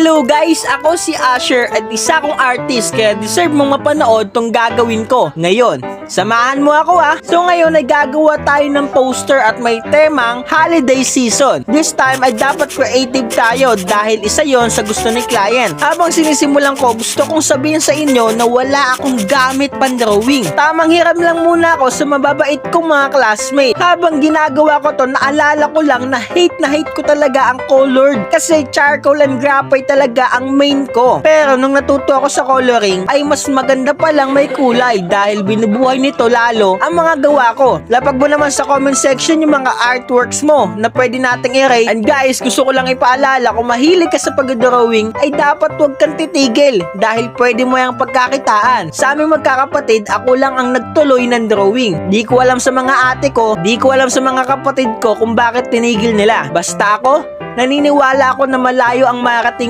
Hello guys! Ako si Asher at isa akong artist kaya deserve mong mapanood tong gagawin ko ngayon. Samahan mo ako ah! So ngayon ay gagawa tayo ng poster at may temang holiday season. This time ay dapat creative tayo dahil isa yon sa gusto ni client. Habang sinisimulan ko, gusto kong sabihin sa inyo na wala akong gamit pan-drawing. Tamang hiram lang muna ako sa mababait kong mga classmate. Habang ginagawa ko to, naalala ko lang na hate ko talaga ang colored kasi charcoal and graphite talaga ang main ko. Pero nung natuto ako sa coloring ay mas maganda palang may kulay dahil binubuhay nito lalo ang mga gawa ko. Lapag mo naman sa comment section yung mga artworks mo na pwede nating i-rate. And guys, gusto ko lang ipaalala kung mahilig ka sa pag-drawing ay dapat huwag kang titigil dahil pwede mo yung pagkakitaan. Sa aming magkakapatid, ako lang ang nagtuloy ng drawing. Di ko alam sa mga ate ko, di ko alam sa mga kapatid ko kung bakit tinigil nila. Basta ako, naniniwala ako na malayo ang marating